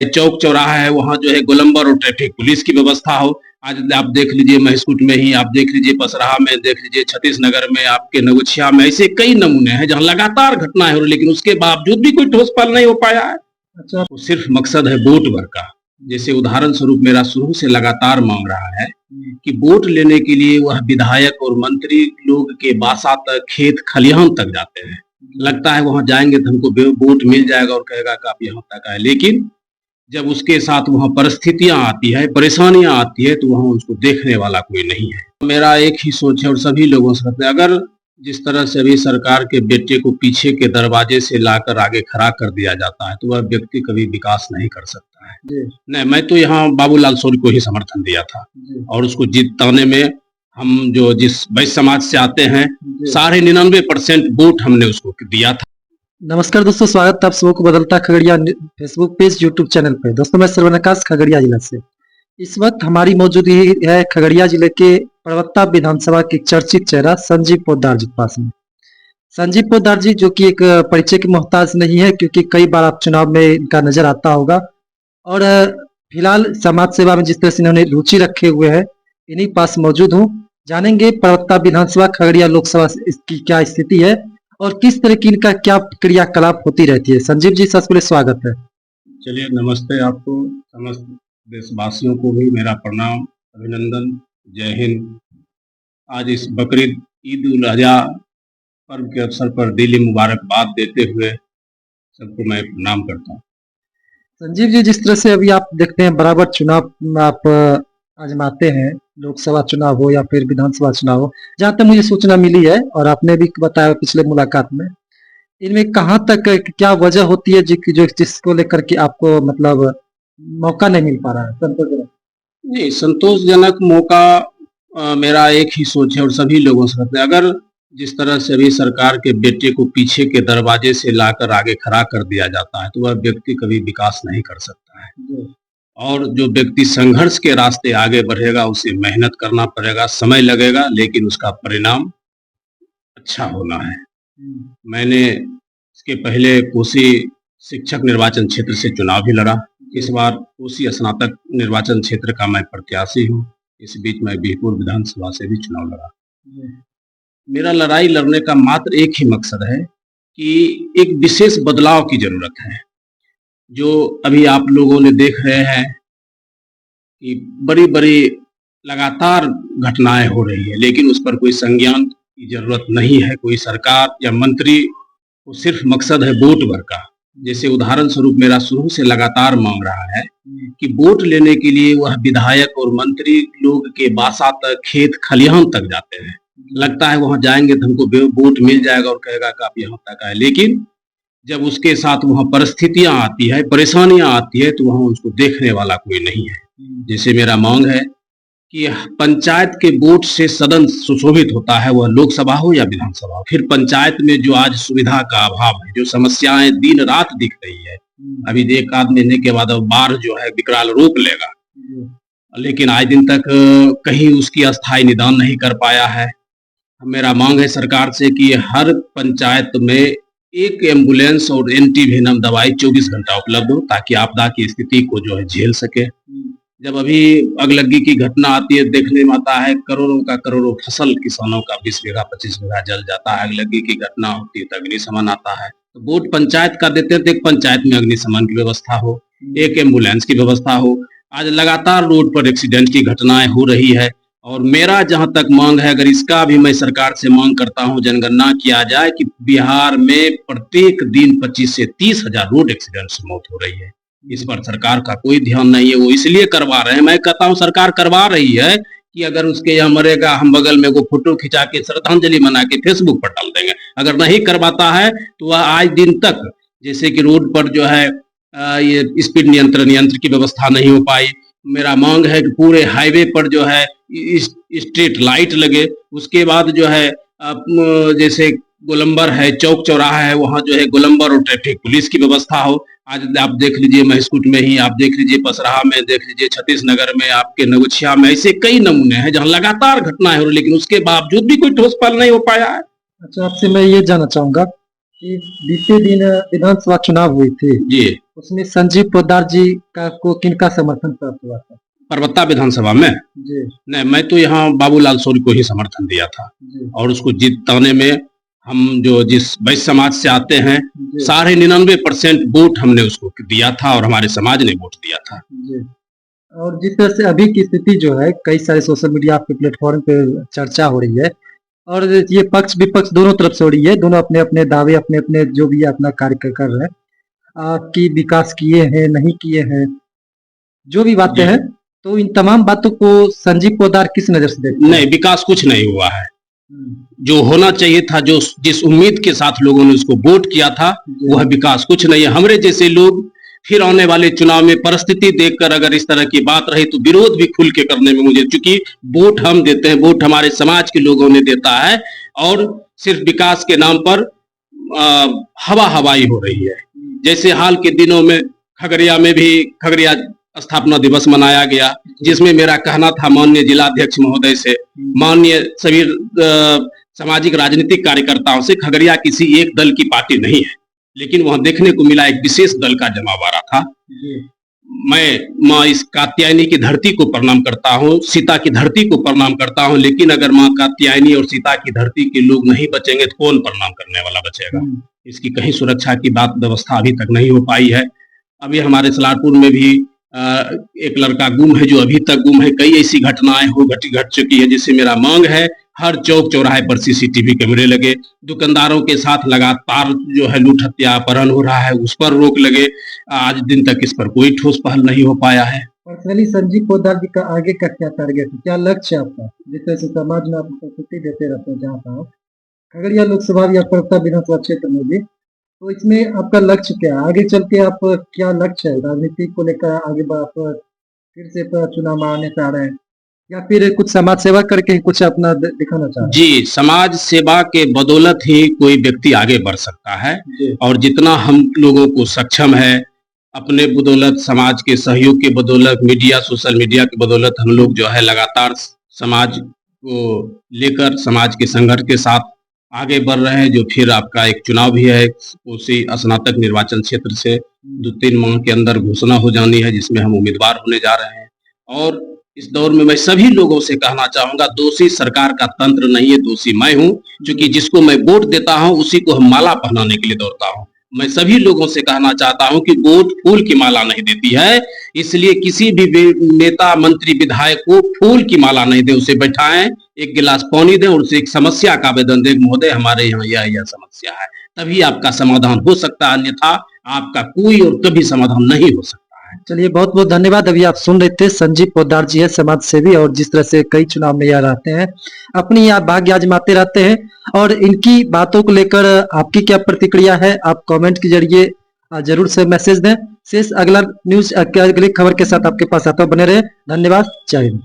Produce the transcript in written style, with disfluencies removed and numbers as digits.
चौक चौराहा है, वहाँ जो है गोलंबर और ट्रैफिक पुलिस की व्यवस्था हो। आज आप देख लीजिए महसूट में ही, आप देख लीजिए पसराहा में, देख लीजिए छत्तीस नगर में, आपके नवगछिया में, ऐसे कई नमूने हैं जहाँ लगातार घटनाएं हो रही, लेकिन उसके बावजूद भी कोई ठोस पल नहीं हो पाया है। अच्छा, वो सिर्फ मकसद है वोट भर का। जैसे उदाहरण स्वरूप मेरा शुरू से लगातार मांग रहा है कि वोट लेने के लिए वह विधायक और मंत्री लोग के बासा तक, खेत खलिहान तक जाते हैं। लगता है वहां जाएंगे तो हमको वोट मिल जाएगा और कहेगा कि आप यहाँ तक आए, लेकिन जब उसके साथ वहाँ परिस्थितियां आती है, परेशानियां आती है, तो वहाँ उसको देखने वाला कोई नहीं है। मेरा एक ही सोच है और सभी लोगों से कहते हैं, अगर जिस तरह से अभी सरकार के बेटे को पीछे के दरवाजे से लाकर आगे खड़ा कर दिया जाता है, तो वह व्यक्ति कभी विकास नहीं कर सकता है। नहीं, मैं तो यहाँ बाबूलाल सोनी को ही समर्थन दिया था और उसको जिताने में हम जो जिस वैश्य समाज से आते हैं 99.5% वोट हमने उसको दिया था। नमस्कार दोस्तों, स्वागत है आप सबको बदलता Khagaria Facebook page, YouTube channel पे। दोस्तों मैं श्रवण आकाश खगड़िया जिला से। इस वक्त हमारी मौजूदगी है खगड़िया जिले के परबत्ता विधानसभा के चर्चित चेहरा संजीव पोद्दार जी के पास में। संजीव पोद्दार जी जो कि एक परिचय के मोहताज नहीं है, क्योंकि कई बार आप चुनाव में इनका नजर आता होगा और फिलहाल समाज सेवा में जिस तरह से इन्होंने रुचि रखे हुए है, इन्हीं पास मौजूद हूँ। जानेंगे परबत्ता विधानसभा खगड़िया लोकसभा की क्या स्थिति है और किस तरह की इनका क्या क्रियाकलाप होती रहती है। संजीव जी सबसे पहले स्वागत है। चलिए, नमस्ते आपको, समस्त देशवासियों को भी मेरा प्रणाम, अभिनंदन, जय हिंद। आज इस बकरीद ईद उल अजहा पर्व के अवसर पर दिली मुबारकबाद देते हुए सबको मैं प्रणाम करता हूँ। संजीव जी, जिस तरह से अभी आप देखते हैं बराबर चुनाव आप आजमाते हैं, लोकसभा चुनाव हो या फिर विधानसभा चुनाव हो, जहां तक मुझे सूचना मिली है और आपने भी बताया पिछले मुलाकात में, इनमें कहाँ तक क्या वजह होती है जो जिसको लेकर के आपको मतलब मौका नहीं मिल पा रहा है संतोषजनक? नहीं, संतोषजनक मौका मेरा एक ही सोच है और सभी लोगों से कहते हैं, अगर जिस तरह से अभी सरकार के बेटे को पीछे के दरवाजे से लाकर आगे खड़ा कर दिया जाता है, तो वह व्यक्ति कभी विकास नहीं कर सकता है। और जो व्यक्ति संघर्ष के रास्ते आगे बढ़ेगा, उसे मेहनत करना पड़ेगा, समय लगेगा, लेकिन उसका परिणाम अच्छा होना है। मैंने इसके पहले कोसी शिक्षक निर्वाचन क्षेत्र से चुनाव भी लड़ा। इस बार कोसी स्नातक निर्वाचन क्षेत्र का मैं प्रत्याशी हूँ। इस बीच मैं बीरपुर विधानसभा से भी चुनाव लड़ा। मेरा लड़ाई लड़ने का मात्र एक ही मकसद है कि एक विशेष बदलाव की जरूरत है। जो अभी आप लोगों ने देख रहे हैं कि बड़ी बड़ी लगातार घटनाएं हो रही है, लेकिन उस पर कोई संज्ञान की जरूरत नहीं है। कोई सरकार या मंत्री को सिर्फ मकसद है वोट भर का। जैसे उदाहरण स्वरूप मेरा शुरू से लगातार मांग रहा है कि वोट लेने के लिए वह विधायक और मंत्री लोग के बासा तक, खेत खलिहान तक जाते हैं। लगता है वहां जाएंगे तो हमको वोट मिल जाएगा और कहेगा कि आप यहाँ तक आए, लेकिन जब उसके साथ वहाँ परिस्थितियां आती है, परेशानियां आती है, तो वहाँ उसको देखने वाला कोई नहीं है। जैसे मेरा मांग है कि पंचायत के वोट से सदन सुशोभित होता है, वह लोकसभा हो या विधानसभा हो। फिर पंचायत में जो आज सुविधा का अभाव है, जो समस्याएं दिन रात दिख रही है, अभी एक आध महीने के बाद बाढ़ जो है विकराल रूप लेगा, लेकिन आज दिन तक कहीं उसकी अस्थायी निदान नहीं कर पाया है। मेरा मांग है सरकार से कि हर पंचायत में एक एम्बुलेंस और एंटी वेनम दवाई 24 घंटा उपलब्ध हो, ताकि आपदा की स्थिति को जो है झेल सके। जब अभी अगलगी की घटना आती है, देखने में आता है करोड़ों का करोड़ों फसल किसानों का 20 बीघा 25 बीघा जल जाता है। अगलगी की घटना होती है तो अग्निशमन आता है, तो वोट पंचायत का देते हैं तो एक पंचायत में अग्निशमन की व्यवस्था हो, एक एम्बुलेंस की व्यवस्था हो। आज लगातार रोड पर एक्सीडेंट की घटनाएं हो रही है और मेरा जहां तक मांग है, अगर इसका भी मैं सरकार से मांग करता हूं, जनगणना किया जाए कि बिहार में प्रत्येक दिन 25 से 30 हजार रोड एक्सीडेंट से मौत हो रही है। इस पर सरकार का कोई ध्यान नहीं है। वो इसलिए करवा रहे हैं, मैं कहता हूं सरकार करवा रही है कि अगर उसके यहाँ मरेगा, हम बगल में वो फोटो खिंचा के श्रद्धांजलि मना के फेसबुक पर डाल देंगे। अगर नहीं करवाता है तो वह आज दिन तक, जैसे कि रोड पर जो है ये स्पीड नियंत्रण यंत्र की व्यवस्था नहीं हो पाई। मेरा मांग है कि पूरे हाईवे पर जो है स्ट्रीट लाइट लगे। उसके बाद जो है जैसे गोलंबर है, चौक चौराहा है, वहाँ जो है गोलंबर और ट्रैफिक पुलिस की व्यवस्था हो। आज आप देख लीजिए महसूट में ही, आप देख लीजिए पसराहा में, देख लीजिए छत्तीस नगर में, आपके नवगछिया में, ऐसे कई नमूने हैं जहाँ लगातार घटनाएं हो रही, लेकिन उसके बावजूद भी कोई ठोस पल नहीं हो पाया है। अच्छा, आपसे मैं ये जानना चाहूंगा कि बीते दिन विधानसभा चुनाव हुए थे, जी। उसमें संजीव पोद्दार जी का को किनका समर्थन प्राप्त हुआ था? परबत्ता विधानसभा में जी, नहीं, मैं तो यहाँ बाबूलाल सोरी को ही समर्थन दिया था जी, और उसको जिताने में हम जो जिस वैश्य समाज से आते हैं जी, 99.5% वोट हमने उसको दिया था और हमारे समाज ने वोट दिया था। जी। और जिस तरह से अभी की स्थिति जो है, कई सारे सोशल मीडिया पे प्लेटफ़ॉर्म पे चर्चा हो रही है और ये पक्ष-विपक्ष दोनों तरफ से हो रही है, दोनों अपने-अपने दावे, अपने-अपने जो भी है अपना कार्य कर रहे हैं। कि विकास किए हैं, नहीं किए हैं, जो भी बातें जी। हैं, तो इन तमाम बातों को संजीव पोद्दार किस नज़र से देखते हैं? नहीं, विकास कुछ नहीं हुआ है। हुँ, जो होना चाहिए था, जो जिस उम्मीद के साथ लोगों ने उसको वोट किया था, जी, वह विकास कुछ नहीं है। हमारे जैसे लोग फिर आने वाले चुनाव में परिस्थिति देखकर अगर इस तरह की बात रही तो विरोध भी खुल के करने में मुझे, चूंकि वोट हम देते हैं, वोट हमारे समाज के लोगों ने देता है और सिर्फ विकास के नाम पर हवा हवाई हो रही है। जैसे हाल के दिनों में खगड़िया में भी खगड़िया स्थापना दिवस मनाया गया, जिसमें मेरा कहना था माननीय जिलाध्यक्ष महोदय से, माननीय सभी सामाजिक राजनीतिक कार्यकर्ताओं से, खगड़िया किसी एक दल की पार्टी नहीं है, लेकिन वहां देखने को मिला एक विशेष दल का जमावड़ा था। जी, मैं माँ इस कात्यायनी की धरती को प्रणाम करता हूँ, सीता की धरती को प्रणाम करता हूँ, लेकिन अगर माँ कात्यायनी और सीता की धरती के लोग नहीं बचेंगे तो कौन प्रणाम करने वाला बचेगा? हुँ, इसकी कहीं सुरक्षा की बात व्यवस्था अभी तक नहीं हो पाई है। अभी हमारे सलारपुर में भी एक लड़का गुम है, जो अभी तक गुम है। कई ऐसी घटनाएं घट चुकी है, जिससे मेरा मांग है हर चौक चौराहे पर सीसीटीवी कैमरे लगे, दुकानदारों के साथ लगातार जो है लूट हत्या अपहरण हो रहा है, उस पर रोक लगे। आज दिन तक इस पर कोई ठोस पहल नहीं हो पाया है। पर्सनली संजीव पोद्दार जी का आगे का क्या टारगेट है? क्या लक्ष्य है आपका? जिस तरह से समाज में आप प्रस्तुति देते रहते हैं जहाँ-तहाँ, खगड़िया लोकसभा या परबत्ता विधानसभा क्षेत्र में भी, तो इसमें आपका लक्ष्य क्या है? आगे चल के आप क्या लक्ष्य है? राजनीति को लेकर आगे आप फिर से चुनाव में आने चाह रहे हैं या फिर कुछ समाज सेवा करके ही कुछ अपना दिखाना चाह रहे जी, समाज सेवा के बदौलत ही कोई व्यक्ति आगे बढ़ सकता है हैं? जी, और जितना हम लोगों को सक्षम है, अपने बदौलत, समाज के सहयोग के बदौलत, मीडिया, सोशल मीडिया की बदौलत हम लोग जो है लगातार समाज को लेकर समाज के संघर्ष के साथ आगे बढ़ रहे हैं। जो फिर आपका एक चुनाव भी है, उसी स्नातक निर्वाचन क्षेत्र से 2-3 माह के अंदर घोषणा हो जानी है, जिसमें हम उम्मीदवार होने जा रहे हैं। और इस दौर में मैं सभी लोगों से कहना चाहूँगा, दोषी सरकार का तंत्र नहीं है, दोषी मैं हूँ, क्योंकि जिसको मैं वोट देता हूँ, उसी को हम माला पहनाने के लिए दौड़ता हूँ। मैं सभी लोगों से कहना चाहता हूँ कि वोट फूल की माला नहीं देती है, इसलिए किसी भी नेता, मंत्री, विधायक को फूल की माला नहीं दें, उसे बैठाएं, एक गिलास पानी दें और उसे एक समस्या का आवेदन दें, महोदय हमारे यहाँ यह समस्या है, तभी आपका समाधान हो सकता है, अन्यथा आपका कोई और कभी समाधान नहीं हो सकता। चलिए बहुत-बहुत धन्यवाद। अभी आप सुन रहे थे संजीव पोद्दार जी है समाज सेवी और जिस तरह से कई चुनाव में यह रहते हैं, अपनी यहाँ भाग्य आजमाते रहते हैं और इनकी बातों को लेकर आपकी क्या प्रतिक्रिया है? आप कमेंट के ज़रिए ज़रूर से मैसेज दें। शेष अगला न्यूज़ अगली खबर के साथ आपके पास आता हूँ, बने रहे। धन्यवाद, जय हिंद।